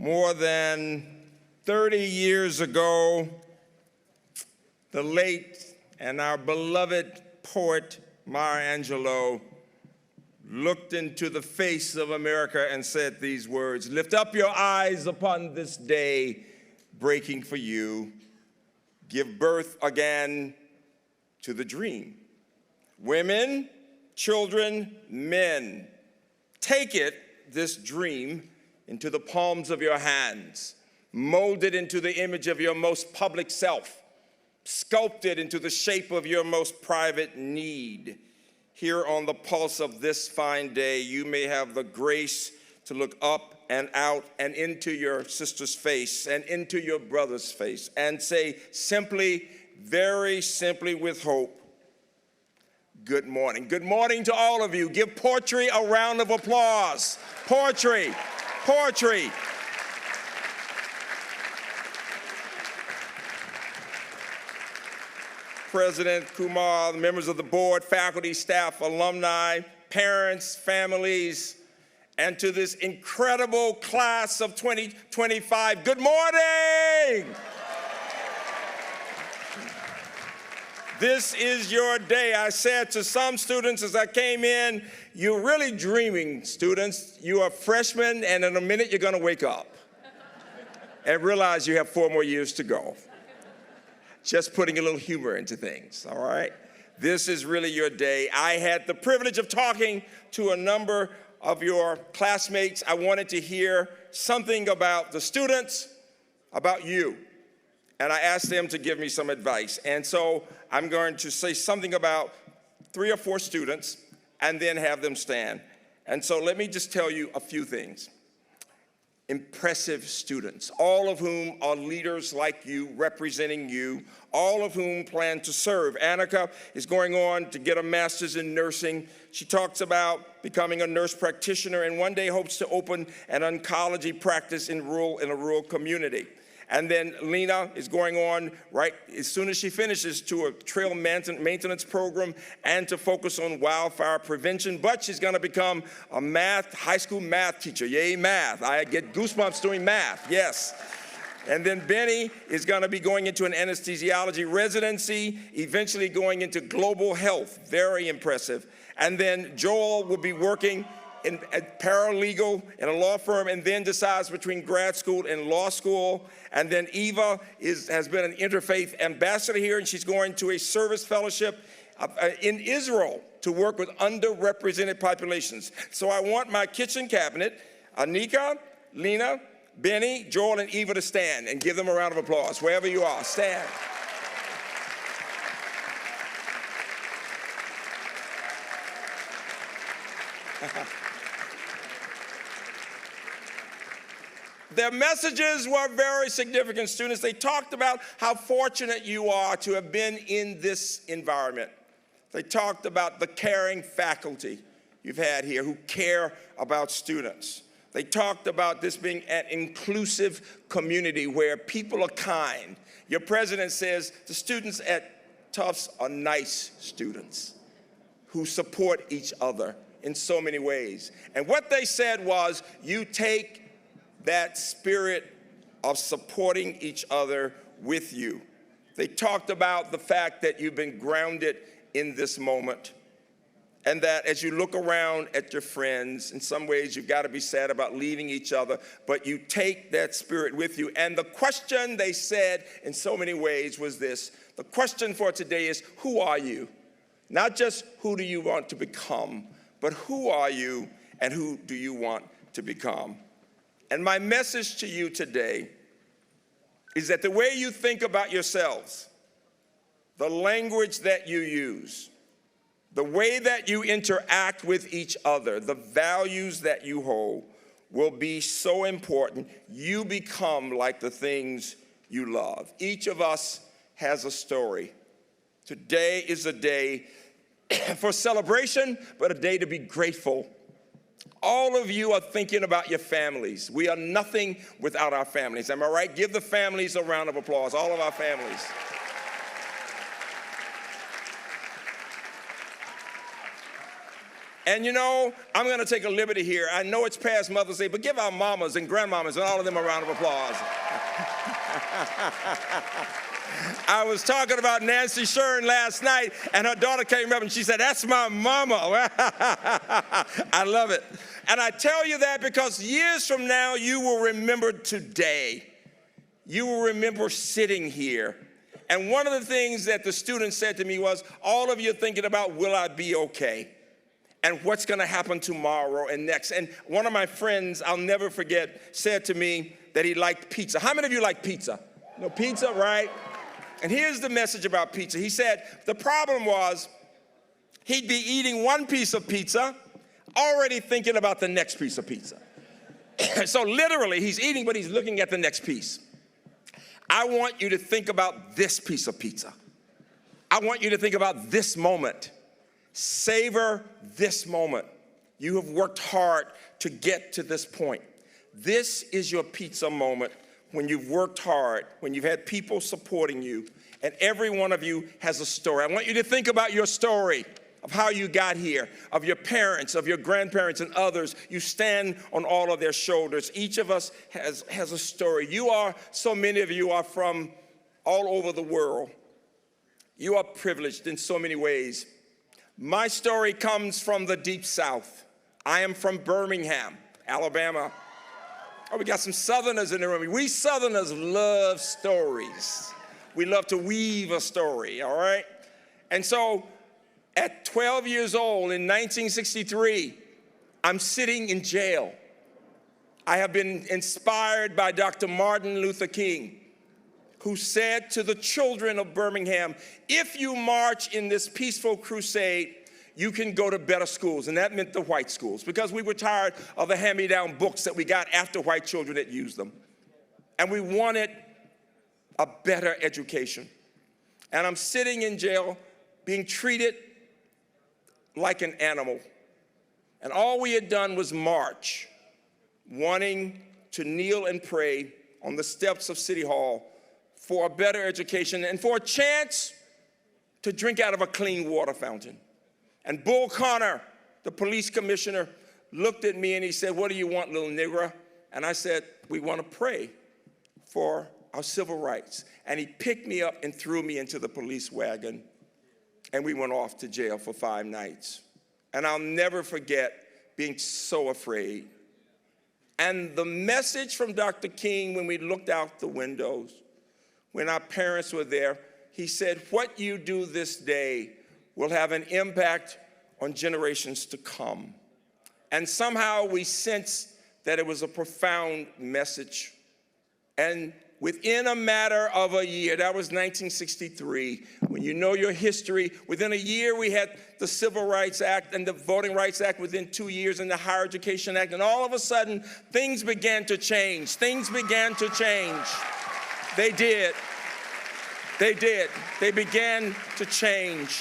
More than 30 years ago, the late and our beloved poet Maya Angelou looked into the face of America and said these words, "Lift up your eyes upon this day breaking for you. Give birth again to the dream. Women, children, men, take it, this dream, into the palms of your hands, mold it into the image of your most public self, sculpt it into the shape of your most private need. Here on the pulse of this fine day, you may have the grace to look up and out and into your sister's face and into your brother's face and say simply, very simply with hope, good morning." Good morning to all of you. Give poetry a round of applause. Poetry, poetry. President Kumar, the members of the board, faculty, staff, alumni, parents, families, and to this incredible class of 2025, good morning! This is your day. I said to some students as I came in, you're really dreaming, students. You are freshmen, and in a minute you're going to wake up and realize you have 4 more years to go. Just putting a little humor into things, all right? This is really your day. I had the privilege of talking to a number of your classmates. I wanted to hear something about the students, about you. And I asked them to give me some advice. And so I'm going to say something about 3 or 4 students and then have them stand. And so let me just tell you a few things. Impressive students, all of whom are leaders like you, representing you, all of whom plan to serve. Annika is going on to get a master's in nursing. She talks about becoming a nurse practitioner and one day hopes to open an oncology practice in a rural community. And then Lena is going on right as soon as she finishes to a trail maintenance program and to focus on wildfire prevention. But she's going to become a high school math teacher. Yay, math. I get goosebumps doing math, yes. And then Benny is going to be going into an anesthesiology residency, eventually going into global health. Very impressive. And then Joel will be working in a paralegal in a law firm and then decides between grad school and law school. And then Eva has been an interfaith ambassador here, and she's going to a service fellowship in Israel to work with underrepresented populations. So I want my kitchen cabinet, Anika, Lena, Benny, Joel, and Eva to stand and give them a round of applause, wherever you are, stand. Their messages were very significant, students. They talked about how fortunate you are to have been in this environment. They talked about the caring faculty you've had here who care about students. They talked about this being an inclusive community where people are kind. Your president says the students at Tufts are nice students who support each other in so many ways. And what they said was, you take that spirit of supporting each other with you. They talked about the fact that you've been grounded in this moment, and that as you look around at your friends, in some ways you've got to be sad about leaving each other, but you take that spirit with you. And the question they said in so many ways was this: the question for today is, who are you? Not just who do you want to become, but who are you and who do you want to become? And my message to you today is that the way you think about yourselves, the language that you use, the way that you interact with each other, the values that you hold will be so important. You become like the things you love. Each of us has a story. Today is a day for celebration, but a day to be grateful. All of you are thinking about your families. We are nothing without our families. Am I right? Give the families a round of applause, all of our families. And you know, I'm going to take a liberty here. I know it's past Mother's Day, but give our mamas and grandmamas and all of them a round of applause. I was talking about Nancy Shern last night, and her daughter came up and she said, "That's my mama." I love it. And I tell you that because years from now, you will remember today. You will remember sitting here. And one of the things that the students said to me was, all of you are thinking about, will I be okay? And what's going to happen tomorrow and next. And one of my friends, I'll never forget, said to me that he liked pizza. How many of you like pizza? You know, pizza, right? And here's the message about pizza. He said the problem was he'd be eating one piece of pizza, already thinking about the next piece of pizza. So literally, he's eating, but he's looking at the next piece. I want you to think about this piece of pizza. I want you to think about this moment. Savor this moment. You have worked hard to get to this point. This is your pizza moment when you've worked hard, when you've had people supporting you, and every one of you has a story. I want you to think about your story of how you got here, of your parents, of your grandparents, and others. You stand on all of their shoulders. Each of us has a story. So many of you are from all over the world. You are privileged in so many ways. My story comes from the Deep South. I am from Birmingham, Alabama. Oh, we got some Southerners in the room. We Southerners love stories. We love to weave a story, all right? And so at 12 years old in 1963, I'm sitting in jail. I have been inspired by Dr. Martin Luther King, who said to the children of Birmingham, if you march in this peaceful crusade, you can go to better schools. And that meant the white schools, because we were tired of the hand-me-down books that we got after white children had used them. And we wanted a better education. And I'm sitting in jail being treated like an animal. And all we had done was march, wanting to kneel and pray on the steps of City Hall for a better education and for a chance to drink out of a clean water fountain. And Bull Connor, the police commissioner, looked at me and he said, "What do you want, little nigger?" And I said, "We want to pray for our civil rights." And he picked me up and threw me into the police wagon, and we went off to jail for 5 nights. And I'll never forget being so afraid. And the message from Dr. King when we looked out the windows, when our parents were there, he said, what you do this day will have an impact on generations to come. And somehow we sensed that it was a profound message. And within a matter of a year, that was 1963, when you know your history, within a year we had the Civil Rights Act and the Voting Rights Act within 2 years and the Higher Education Act, and all of a sudden things began to change. Things began to change. They did. They did. They began to change.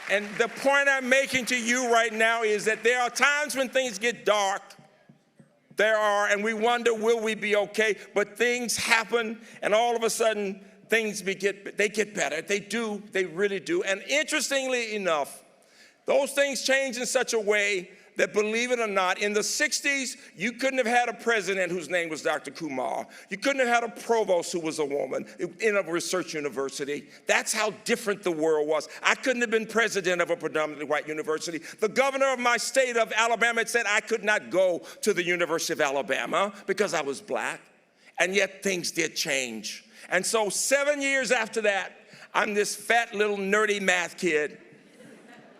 And the point I'm making to you right now is that there are times when things get dark. There are, and we wonder, will we be okay? But things happen, and all of a sudden, they get better. They do, they really do. And interestingly enough, those things change in such a way that, believe it or not, in the 60s, you couldn't have had a president whose name was Dr. Kumar. You couldn't have had a provost who was a woman in a research university. That's how different the world was. I couldn't have been president of a predominantly white university. The governor of my state of Alabama had said I could not go to the University of Alabama because I was black. And yet things did change. And so 7 years after that, I'm this fat little nerdy math kid.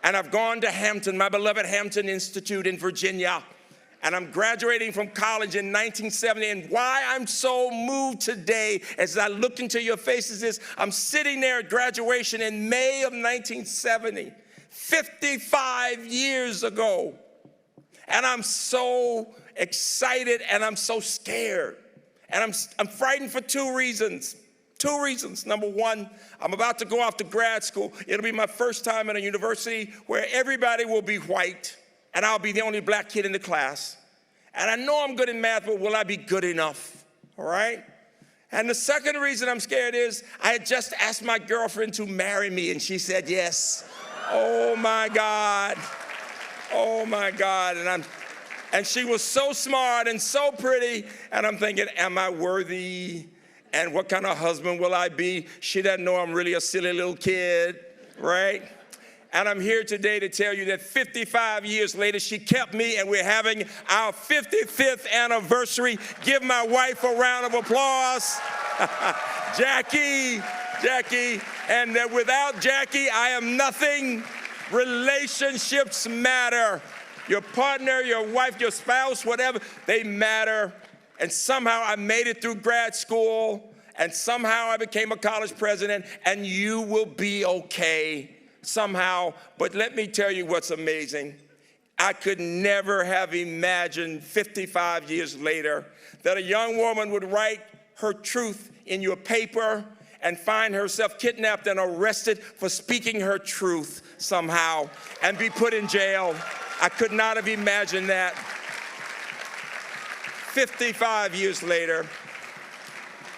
And I've gone to Hampton, my beloved Hampton Institute in Virginia. And I'm graduating from college in 1970. And why I'm so moved today as I look into your faces is I'm sitting there at graduation in May of 1970, 55 years ago. And I'm so excited and I'm so scared. And I'm frightened for 2 reasons. 2 reasons. Number one, I'm about to go off to grad school. It'll be my first time at a university where everybody will be white, and I'll be the only black kid in the class. And I know I'm good in math, but will I be good enough? All right? And the second reason I'm scared is I had just asked my girlfriend to marry me, and she said yes. Oh, my God. Oh my God, and she was so smart and so pretty, and I'm thinking, am I worthy? And what kind of husband will I be? She doesn't know I'm really a silly little kid, right? And I'm here today to tell you that 55 years later, she kept me, and we're having our 55th anniversary. Give my wife a round of applause. Jackie, and without Jackie, I am nothing. Relationships matter. Your partner, your wife, your spouse, whatever, they matter. And somehow I made it through grad school, and somehow I became a college president, and you will be okay. Somehow, but let me tell you what's amazing. I could never have imagined 55 years later that a young woman would write her truth in your paper and find herself kidnapped and arrested for speaking her truth somehow and be put in jail. I could not have imagined that. 55 years later.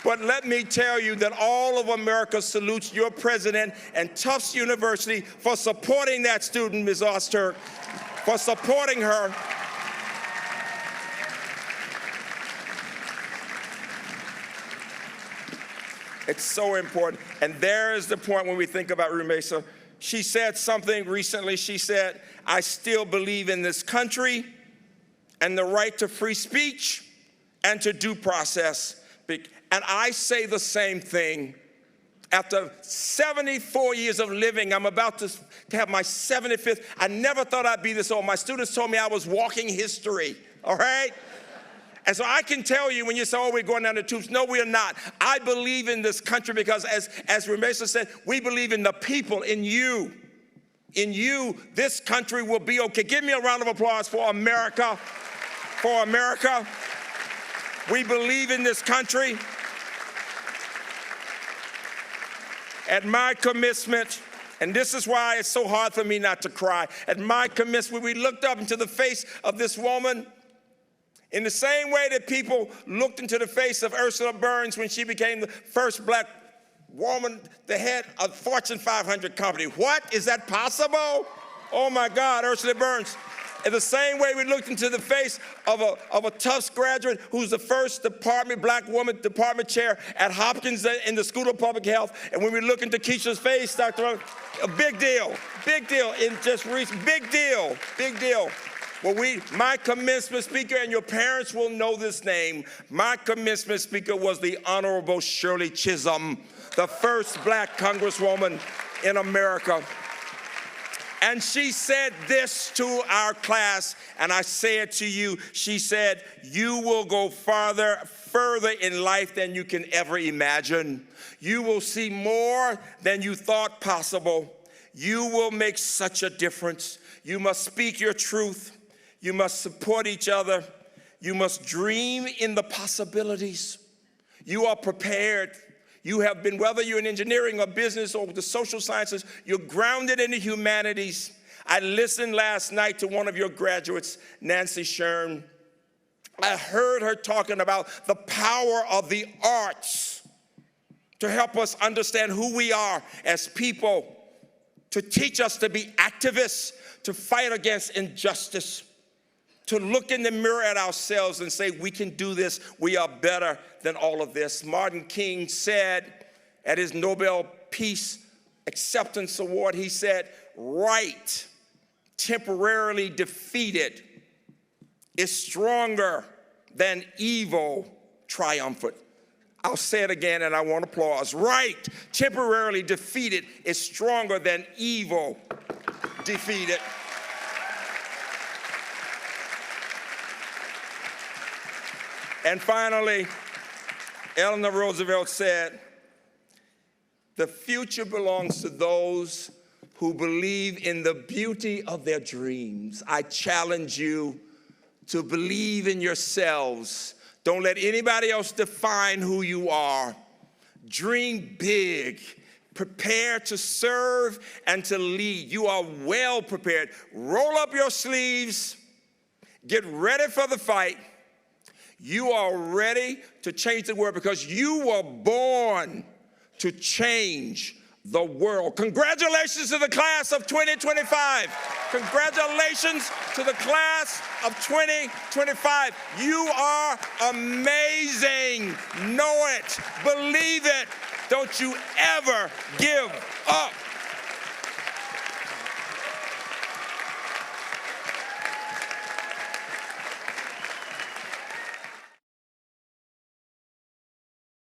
But let me tell you that all of America salutes your president and Tufts University for supporting that student, Ms. Ozturk, for supporting her. It's so important. And there is the point when we think about Rumesa. She said something recently. She said, I still believe in this country and the right to free speech and to due process. And I say the same thing. After 74 years of living, I'm about to have my 75th. I never thought I'd be this old. My students told me I was walking history, all right? And so I can tell you when you say, oh, we're going down the tubes. No, we are not. I believe in this country because as Hrabowski said, we believe in the people, in you. In you, this country will be okay. Give me a round of applause for America. For America. We believe in this country. At my commencement, and this is why it's so hard for me not to cry, at my commencement, we looked up into the face of this woman in the same way that people looked into the face of Ursula Burns when she became the first black woman, the head of Fortune 500 company. What? Is that possible? Oh my God, Ursula Burns. In the same way we looked into the face of a Tufts graduate who's the first black woman department chair at Hopkins in the School of Public Health. And when we look into Keisha's face, Dr. A big deal, in just recent, big deal. Well, my commencement speaker, and your parents will know this name, my commencement speaker was the Honorable Shirley Chisholm, the first black congresswoman in America. And she said this to our class, and I say it to you. She said, you will go further in life than you can ever imagine. You will see more than you thought possible. You will make such a difference. You must speak your truth. You must support each other. You must dream in the possibilities. You are prepared. You have been, whether you're in engineering or business or the social sciences, you're grounded in the humanities. I listened last night to one of your graduates, Nancy Shern. I heard her talking about the power of the arts to help us understand who we are as people, to teach us to be activists, to fight against injustice, to look in the mirror at ourselves and say, we can do this, we are better than all of this. Martin King said at his Nobel Peace Acceptance Award, he said, right, temporarily defeated, is stronger than evil triumphant. I'll say it again and I want applause. Right, temporarily defeated, is stronger than evil defeated. And finally, Eleanor Roosevelt said, the future belongs to those who believe in the beauty of their dreams. I challenge you to believe in yourselves. Don't let anybody else define who you are. Dream big. Prepare to serve and to lead. You are well prepared. Roll up your sleeves. Get ready for the fight. You are ready to change the world because you were born to change the world. Congratulations to the class of 2025. Congratulations to the class of 2025. You are amazing. Know it. Believe it. Don't you ever give up.